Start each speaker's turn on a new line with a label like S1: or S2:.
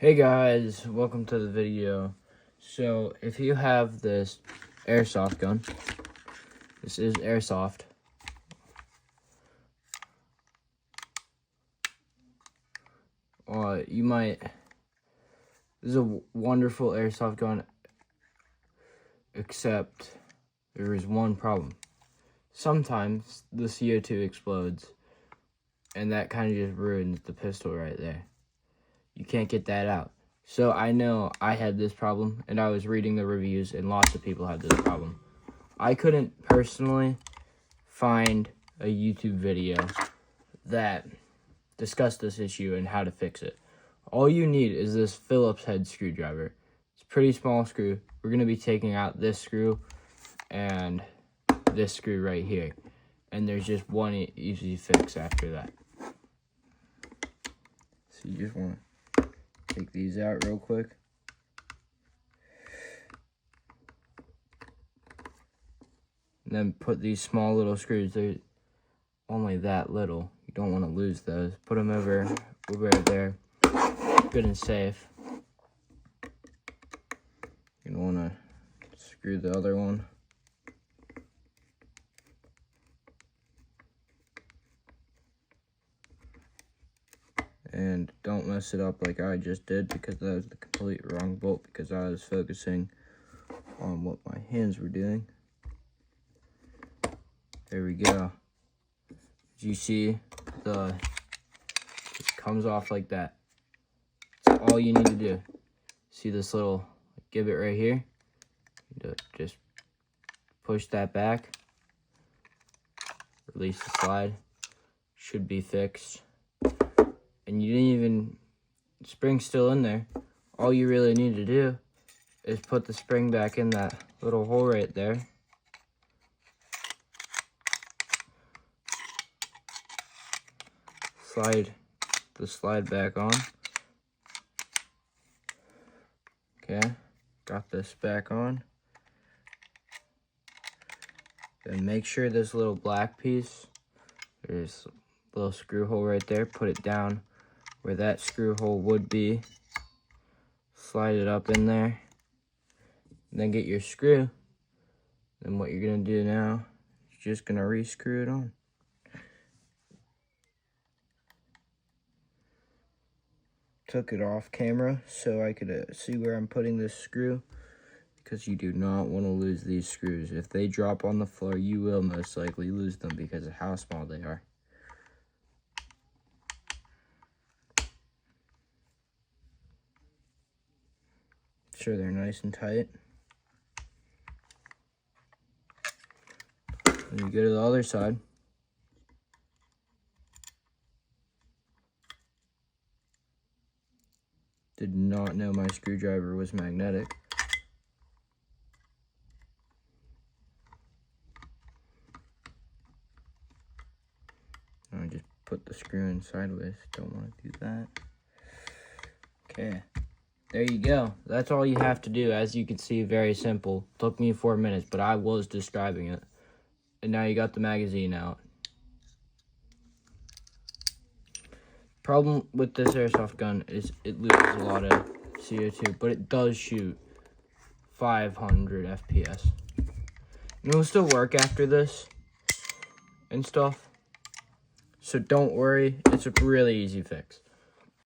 S1: Hey guys, welcome to the video. So if you have this airsoft gun, this is airsoft. This is a wonderful airsoft gun, except there is one problem. Sometimes the CO2 explodes, and that kind of just ruins the pistol right there. You can't get that out. So I know I had this problem, and I was reading the reviews, and lots of people had this problem. I couldn't personally find a YouTube video that discussed this issue and how to fix it. All you need is this Phillips head screwdriver. It's a pretty small screw. We're going to be taking out this screw and this screw right here. And there's just one easy fix after that. So you just want to take these out real quick. And then put these small little screws. They're only that little. You don't want to lose those. Put them over there. Good and safe. You want to screw the other one. And don't mess it up like I just did, because that was the complete wrong bolt, because I was focusing on what my hands were doing. There we go. As you see, it comes off like that. That's all you need to do. See this little gibbet right here? Just push that back. Release the slide. Should be fixed. And you didn't even, the spring's still in there. All you really need to do is put the spring back in that little hole right there. Slide the slide back on. Okay, got this back on. Then make sure this little black piece, there's a little screw hole right there, put it down where that screw hole would be. Slide it up in there. And then get your screw. Then what you're going to do now is just going to re-screw it on. Took it off camera so I could see where I'm putting this screw, because you do not want to lose these screws. If they drop on the floor, you will most likely lose them because of how small they are. Sure, they're nice and tight. Then you go to the other side. Did not know my screwdriver was magnetic. I just put the screw in sideways. Don't want to do that. Okay. There you go. That's all you have to do. As you can see, very simple. Took me 4 minutes, but I was describing it. And now you got the magazine out. Problem with this airsoft gun is it loses a lot of CO2, but it does shoot 500 FPS. And it will still work after this and stuff. So don't worry, it's a really easy fix.